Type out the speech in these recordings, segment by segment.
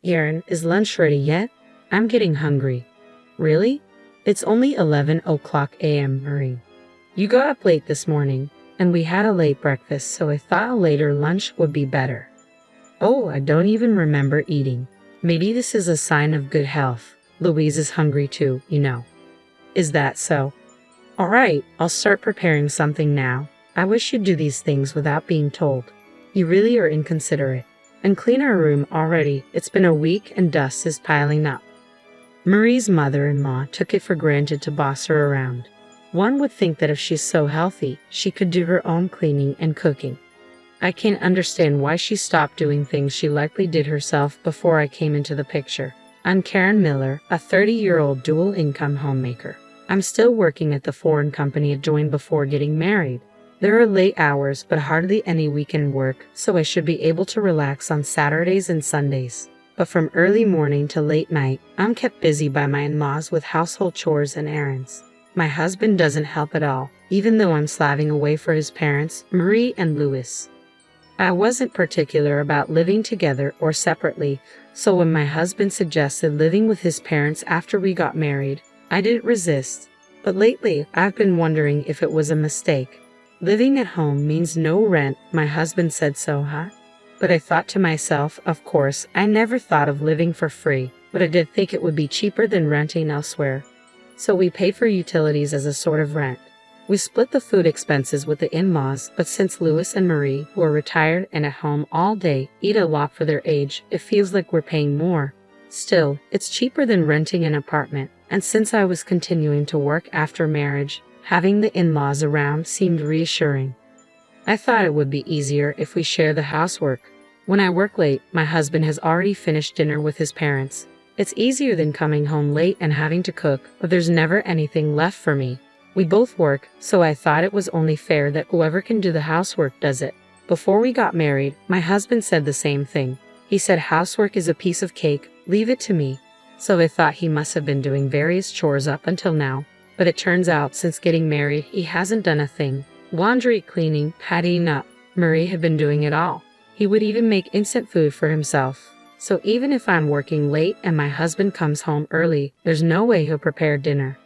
Karen, is lunch ready yet? I'm getting hungry. Really? It's only 11 o'clock a.m., Marie. You got up late this morning, and we had a late breakfast, so I thought a later lunch would be better. Oh, I don't even remember eating. Maybe this is a sign of good health. Louise is hungry too, you know. Is that so? All right, I'll start preparing something now. I wish you'd do these things without being told. You really are inconsiderate. And clean our room already. It's been a week and dust is piling up. Marie's mother-in-law took it for granted to boss her around. One would think that if she's so healthy, she could do her own cleaning and cooking. I can't understand why she stopped doing things she likely did herself before I came into the picture. I'm Karen Miller, a 30-year-old dual-income homemaker. I'm still working at the foreign company I joined before getting married. There are late hours, but hardly any weekend work, so I should be able to relax on Saturdays and Sundays. But from early morning to late night, I'm kept busy by my in-laws with household chores and errands. My husband doesn't help at all, even though I'm slaving away for his parents, Marie and Louis. I wasn't particular about living together or separately, so when my husband suggested living with his parents after we got married, I didn't resist. But lately, I've been wondering if it was a mistake. Living at home means no rent, my husband said so, huh? But I thought to myself, of course, I never thought of living for free, but I did think it would be cheaper than renting elsewhere. So we pay for utilities as a sort of rent. We split the food expenses with the in-laws, but since Louis and Marie, who are retired and at home all day, eat a lot for their age, it feels like we're paying more. Still, it's cheaper than renting an apartment, and since I was continuing to work after marriage, having the in-laws around seemed reassuring. I thought it would be easier if we share the housework. When I work late, my husband has already finished dinner with his parents. It's easier than coming home late and having to cook, but there's never anything left for me. We both work, so I thought it was only fair that whoever can do the housework does it. Before we got married, my husband said the same thing. He said housework is a piece of cake, leave it to me. So I thought he must have been doing various chores up until now. But it turns out since getting married, he hasn't done a thing. Laundry, cleaning, tidying up. Marie had been doing it all. He would even make instant food for himself. So even if I'm working late and my husband comes home early, there's no way he'll prepare dinner.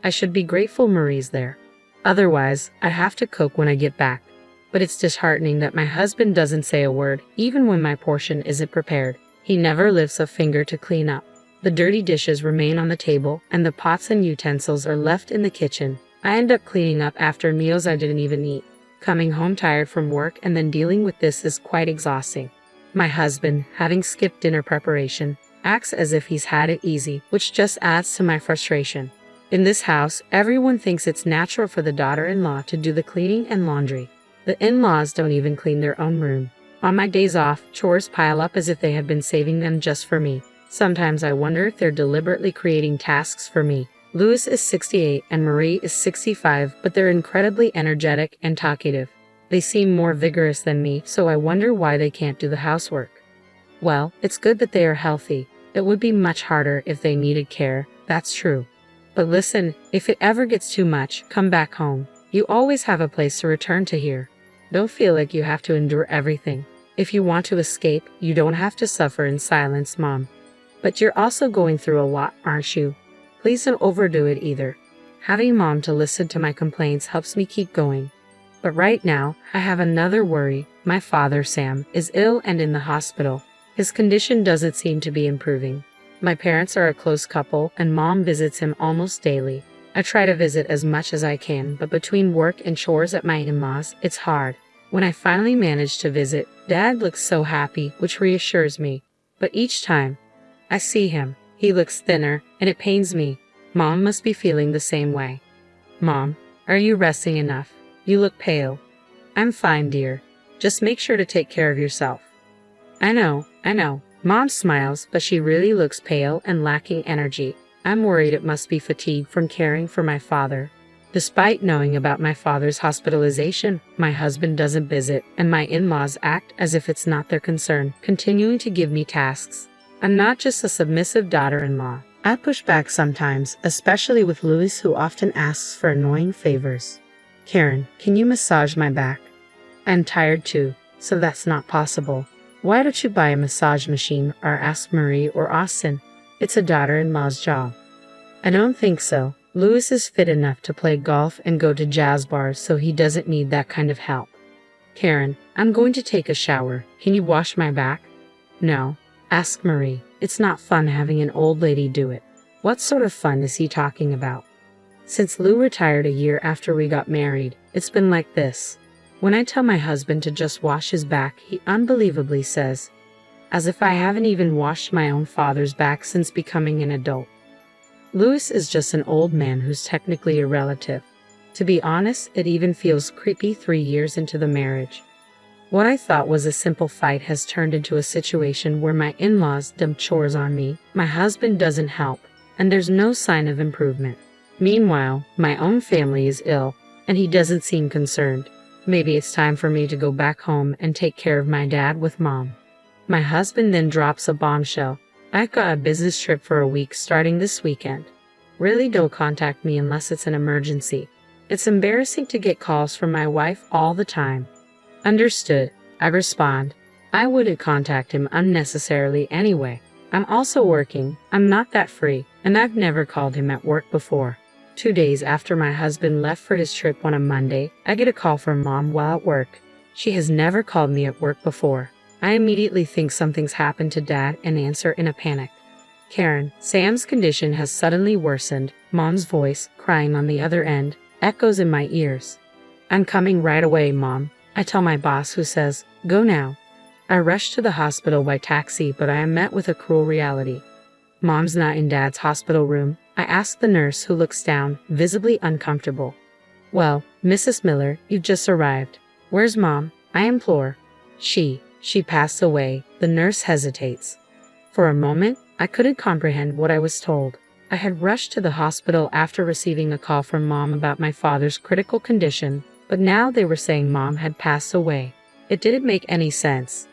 I should be grateful Marie's there. Otherwise, I'd have to cook when I get back. But it's disheartening that my husband doesn't say a word, even when my portion isn't prepared. He never lifts a finger to clean up. The dirty dishes remain on the table, and the pots and utensils are left in the kitchen. I end up cleaning up after meals I didn't even eat. Coming home tired from work and then dealing with this is quite exhausting. My husband, having skipped dinner preparation, acts as if he's had it easy, which just adds to my frustration. In this house, everyone thinks it's natural for the daughter-in-law to do the cleaning and laundry. The in-laws don't even clean their own room. On my days off, chores pile up as if they had been saving them just for me. Sometimes I wonder if they're deliberately creating tasks for me. Louis is 68 and Marie is 65, but they're incredibly energetic and talkative. They seem more vigorous than me, so I wonder why they can't do the housework. Well, it's good that they are healthy. It would be much harder if they needed care, that's true. But listen, if it ever gets too much, come back home. You always have a place to return to here. Don't feel like you have to endure everything. If you want to escape, you don't have to suffer in silence, Mom. But you're also going through a lot, aren't you? Please don't overdo it either. Having Mom to listen to my complaints helps me keep going. But right now, I have another worry. My father, Sam, is ill and in the hospital. His condition doesn't seem to be improving. My parents are a close couple, and Mom visits him almost daily. I try to visit as much as I can, but between work and chores at my in-laws, it's hard. When I finally manage to visit, Dad looks so happy, which reassures me. But each time I see him, he looks thinner, and it pains me. Mom must be feeling the same way. Mom, are you resting enough? You look pale. I'm fine, dear. Just make sure to take care of yourself. I know. Mom smiles, but she really looks pale and lacking energy. I'm worried it must be fatigue from caring for my father. Despite knowing about my father's hospitalization, my husband doesn't visit, and my in-laws act as if it's not their concern, continuing to give me tasks. I'm not just a submissive daughter-in-law. I push back sometimes, especially with Louis, who often asks for annoying favors. Karen, can you massage my back? I'm tired too, so that's not possible. Why don't you buy a massage machine or ask Marie or Austin? It's a daughter-in-law's job. I don't think so. Louis is fit enough to play golf and go to jazz bars, so he doesn't need that kind of help. Karen, I'm going to take a shower. Can you wash my back? No. Ask Marie. It's not fun having an old lady do it. What sort of fun is he talking about? Since Lou retired a year after we got married, it's been like this. When I tell my husband to just wash his back, he unbelievably says, as if I haven't even washed my own father's back since becoming an adult. Louis is just an old man who's technically a relative. To be honest, it even feels creepy 3 years into the marriage. What I thought was a simple fight has turned into a situation where my in-laws dump chores on me, my husband doesn't help, and there's no sign of improvement. Meanwhile, my own family is ill, and he doesn't seem concerned. Maybe it's time for me to go back home and take care of my dad with mom. My husband then drops a bombshell. I've got a business trip for a week starting this weekend. Really don't contact me unless it's an emergency. It's embarrassing to get calls from my wife all the time. Understood, I respond. I wouldn't contact him unnecessarily anyway. I'm also working, I'm not that free, and I've never called him at work before. 2 days after my husband left for his trip on a Monday, I get a call from Mom while at work. She has never called me at work before. I immediately think something's happened to Dad and answer in a panic. Karen, Sam's condition has suddenly worsened. Mom's voice, crying on the other end, echoes in my ears. I'm coming right away, Mom. I tell my boss, who says, go now. I rush to the hospital by taxi, but I am met with a cruel reality. Mom's not in Dad's hospital room. I ask the nurse, who looks down, visibly uncomfortable. Well, Mrs. Miller, you've just arrived. Where's Mom? I implore. She passed away. The nurse hesitates. For a moment, I couldn't comprehend what I was told. I had rushed to the hospital after receiving a call from Mom about my father's critical condition, but now they were saying Mom had passed away. It didn't make any sense.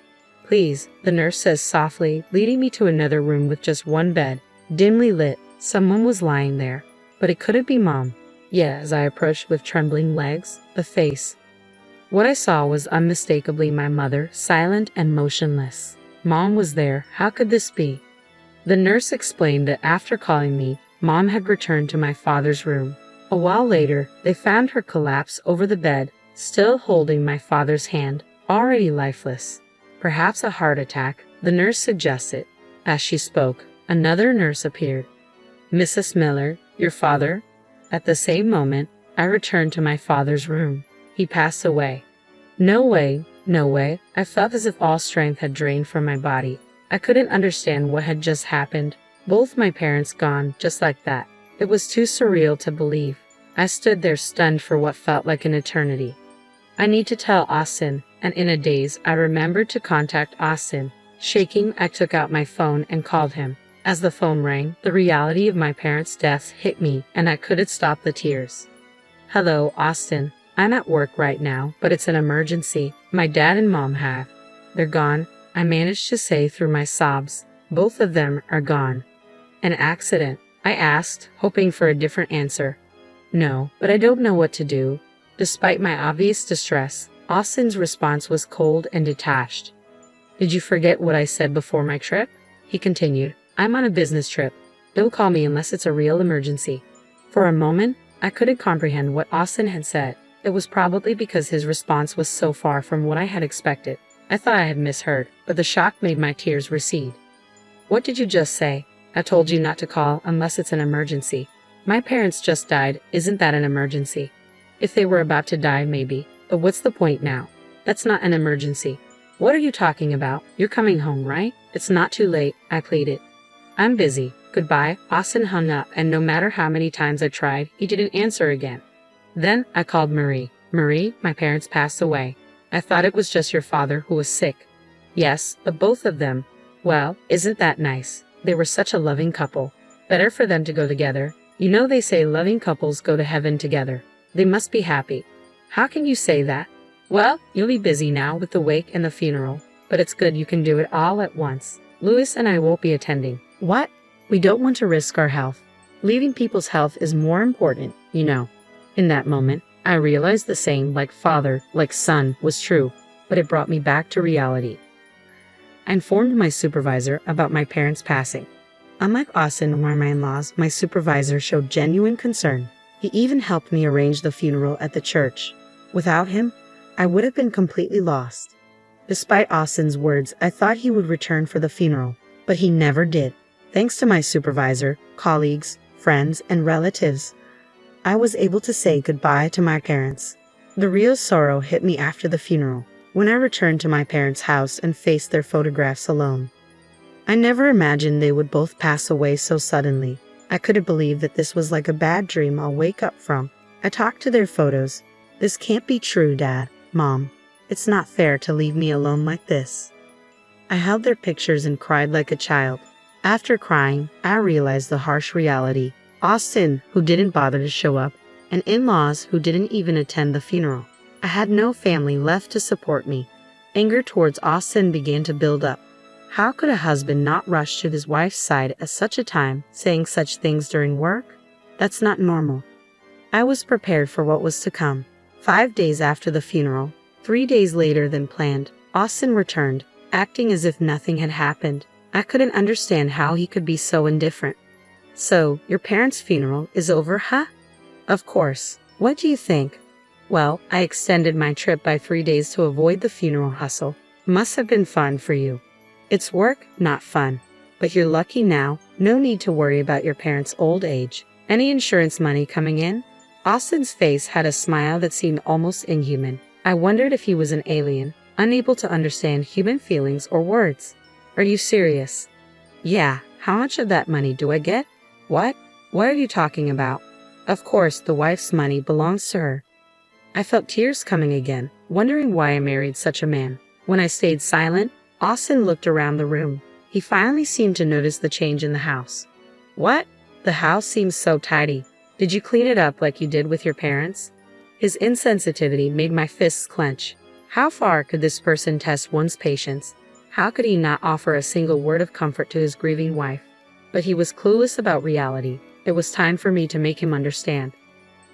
Please, the nurse says softly, leading me to another room with just one bed, dimly lit. Someone was lying there, but it couldn't be Mom. Yeah, as I approached with trembling legs, the face. What I saw was unmistakably my mother, silent and motionless. Mom was there. How could this be? The nurse explained that after calling me, Mom had returned to my father's room. A while later, they found her collapse over the bed, still holding my father's hand, already lifeless. Perhaps a heart attack, the nurse suggested. As she spoke, another nurse appeared. Mrs. Miller, your father? At the same moment, I returned to my father's room. He passed away. No way, no way. I felt as if all strength had drained from my body. I couldn't understand what had just happened. Both my parents gone, just like that. It was too surreal to believe. I stood there stunned for what felt like an eternity. I need to tell Austin, and in a daze, I remembered to contact Austin. Shaking, I took out my phone and called him. As the phone rang, the reality of my parents' deaths hit me, and I couldn't stop the tears. Hello, Austin. I'm at work right now, but it's an emergency. My dad and Mom have. They're gone, I managed to say through my sobs. Both of them are gone. An accident? I asked, hoping for a different answer. No, but I don't know what to do. Despite my obvious distress, Austin's response was cold and detached. Did you forget what I said before my trip? He continued. I'm on a business trip. Don't call me unless it's a real emergency. For a moment, I couldn't comprehend what Austin had said. It was probably because his response was so far from what I had expected. I thought I had misheard, but the shock made my tears recede. What did you just say? I told you not to call unless it's an emergency. My parents just died. Isn't that an emergency? If they were about to die, maybe. But what's the point now? That's not an emergency. What are you talking about? You're coming home, right? It's not too late, I pleaded. I'm busy. Goodbye. Austin hung up, and no matter how many times I tried, he didn't answer again. Then I called Marie. Marie, my parents passed away. I thought it was just your father who was sick. Yes, but both of them. Well, isn't that nice? They were such a loving couple. Better for them to go together. You know they say loving couples go to heaven together. They must be happy. How can you say that? Well, you'll be busy now with the wake and the funeral, but it's good you can do it all at once. Louis and I won't be attending. What? We don't want to risk our health. Leaving people's health is more important, you know. In that moment, I realized the saying like father, like son was true, but it brought me back to reality. I informed my supervisor about my parents' passing. Unlike Austin or my in-laws, my supervisor showed genuine concern. He even helped me arrange the funeral at the church. Without him, I would have been completely lost. Despite Austin's words, I thought he would return for the funeral, but he never did. Thanks to my supervisor, colleagues, friends, and relatives, I was able to say goodbye to my parents. The real sorrow hit me after the funeral, when I returned to my parents' house and faced their photographs alone. I never imagined they would both pass away so suddenly. I couldn't believe that this was like a bad dream I'll wake up from. I talked to their photos. This can't be true, Dad, Mom. It's not fair to leave me alone like this. I held their pictures and cried like a child. After crying, I realized the harsh reality. Austin, who didn't bother to show up, and in-laws who didn't even attend the funeral. I had no family left to support me. Anger towards Austin began to build up. How could a husband not rush to his wife's side at such a time, saying such things during work? That's not normal. I was prepared for what was to come. 5 days after the funeral, 3 days later than planned, Austin returned, acting as if nothing had happened. I couldn't understand how he could be so indifferent. So, your parents' funeral is over, huh? Of course. What do you think? Well, I extended my trip by 3 days to avoid the funeral hustle. Must have been fun for you. It's work, not fun. But you're lucky now. No need to worry about your parents' old age. Any insurance money coming in? Austin's face had a smile that seemed almost inhuman. I wondered if he was an alien, unable to understand human feelings or words. Are you serious? Yeah. How much of that money do I get? What? What are you talking about? Of course, the wife's money belongs to her. I felt tears coming again, wondering why I married such a man. When I stayed silent, Austin looked around the room. He finally seemed to notice the change in the house. What? The house seems so tidy. Did you clean it up like you did with your parents? His insensitivity made my fists clench. How far could this person test one's patience? How could he not offer a single word of comfort to his grieving wife? But he was clueless about reality. It was time for me to make him understand.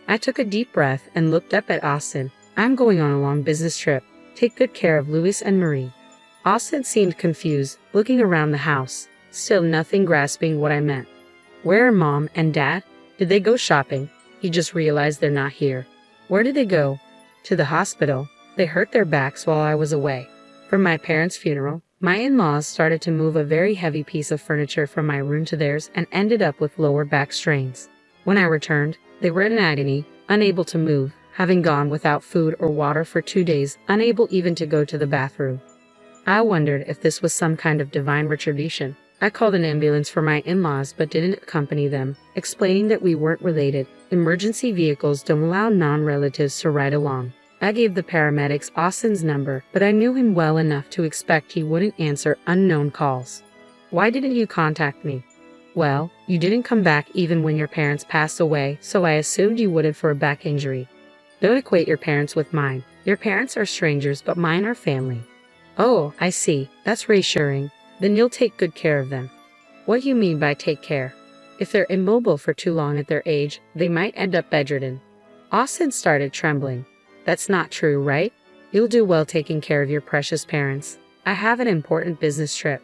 I took a deep breath and looked up at Austin. I'm going on a long business trip. Take good care of Louis and Marie. Austin seemed confused, looking around the house, still nothing grasping what I meant. Where are Mom and Dad? Did they go shopping? He just realized they're not here. Where did they go? To the hospital. They hurt their backs while I was away. From my parents' funeral, my in-laws started to move a very heavy piece of furniture from my room to theirs and ended up with lower back strains. When I returned, they were in agony, unable to move, having gone without food or water for 2 days, unable even to go to the bathroom. I wondered if this was some kind of divine retribution. I called an ambulance for my in-laws but didn't accompany them, explaining that we weren't related. Emergency vehicles don't allow non-relatives to ride along. I gave the paramedics Austin's number, but I knew him well enough to expect he wouldn't answer unknown calls. Why didn't you contact me? Well, you didn't come back even when your parents passed away, so I assumed you wouldn't for a back injury. Don't equate your parents with mine. Your parents are strangers, but mine are family. Oh, I see. That's reassuring. Then you'll take good care of them. What do you mean by take care? If they're immobile for too long at their age, they might end up bedridden. Austin started trembling. That's not true, right? You'll do well taking care of your precious parents. I have an important business trip.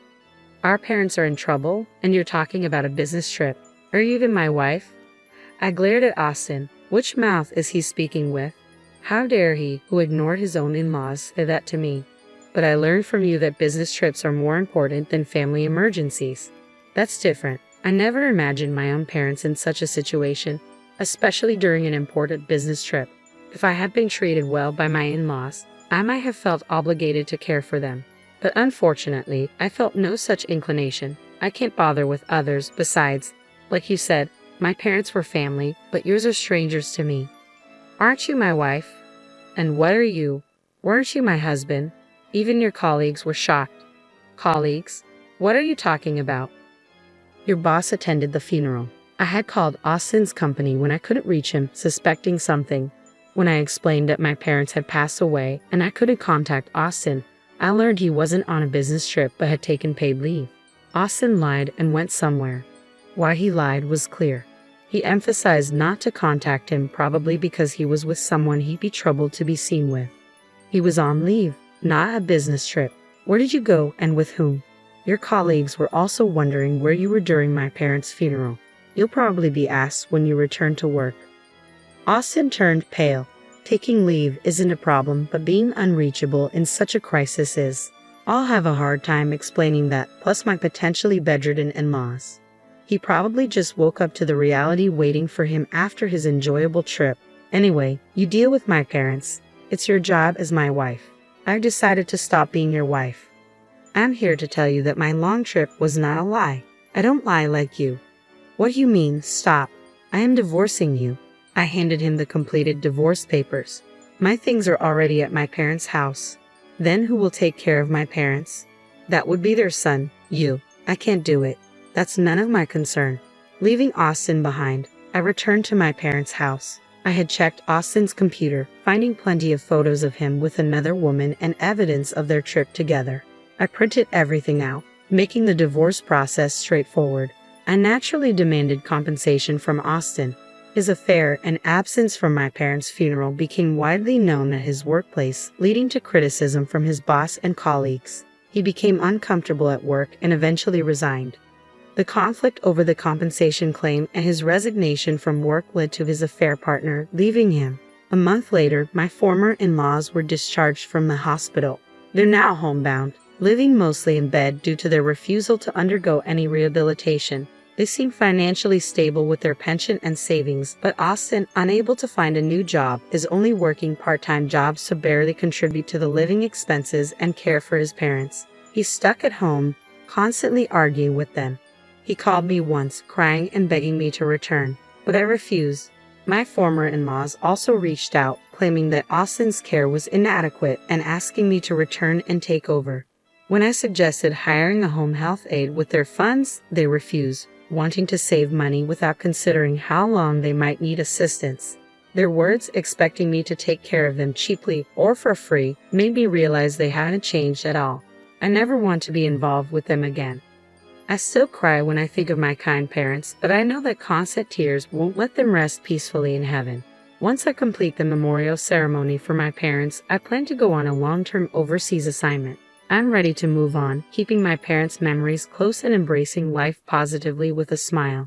Our parents are in trouble, and you're talking about a business trip. Are you even my wife? I glared at Austin. Which mouth is he speaking with? How dare he, who ignored his own in-laws, say that to me? But I learned from you that business trips are more important than family emergencies. That's different. I never imagined my own parents in such a situation, especially during an important business trip. If I had been treated well by my in-laws, I might have felt obligated to care for them. But unfortunately, I felt no such inclination. I can't bother with others. Besides, like you said, my parents were family, but yours are strangers to me. Aren't you my wife? And what are you? Weren't you my husband? Even your colleagues were shocked. Colleagues? What are you talking about? Your boss attended the funeral. I had called Austin's company when I couldn't reach him, suspecting something. When I explained that my parents had passed away and I couldn't contact Austin, I learned he wasn't on a business trip but had taken paid leave. Austin lied and went somewhere. Why he lied was clear. He emphasized not to contact him, probably because he was with someone he'd be troubled to be seen with. He was on leave, not a business trip. Where did you go and with whom? Your colleagues were also wondering where you were during my parents' funeral. You'll probably be asked when you return to work. Austin turned pale. Taking leave isn't a problem, but being unreachable in such a crisis is. I'll have a hard time explaining that, plus my potentially bedridden in-laws. He probably just woke up to the reality waiting for him after his enjoyable trip. Anyway, you deal with my parents. It's your job as my wife. I've decided to stop being your wife. I'm here to tell you that my long trip was not a lie. I don't lie like you. What do you mean, stop? I am divorcing you. I handed him the completed divorce papers. My things are already at my parents' house. Then who will take care of my parents? That would be their son, you. I can't do it. That's none of my concern. Leaving Austin behind, I returned to my parents' house. I had checked Austin's computer, finding plenty of photos of him with another woman and evidence of their trip together. I printed everything out, making the divorce process straightforward. I naturally demanded compensation from Austin. His affair and absence from my parents' funeral became widely known at his workplace, leading to criticism from his boss and colleagues. He became uncomfortable at work and eventually resigned. The conflict over the compensation claim and his resignation from work led to his affair partner leaving him. A month later, my former in-laws were discharged from the hospital. They're now homebound, living mostly in bed due to their refusal to undergo any rehabilitation. They seem financially stable with their pension and savings, but Austin, unable to find a new job, is only working part-time jobs to barely contribute to the living expenses and care for his parents. He's stuck at home, constantly arguing with them. He called me once, crying and begging me to return, but I refused. My former in-laws also reached out, claiming that Austin's care was inadequate and asking me to return and take over. When I suggested hiring a home health aide with their funds, they refused, wanting to save money without considering how long they might need assistance. Their words, expecting me to take care of them cheaply or for free, made me realize they hadn't changed at all. I never want to be involved with them again. I still cry when I think of my kind parents, but I know that constant tears won't let them rest peacefully in heaven. Once I complete the memorial ceremony for my parents, I plan to go on a long-term overseas assignment. I'm ready to move on, keeping my parents' memories close and embracing life positively with a smile.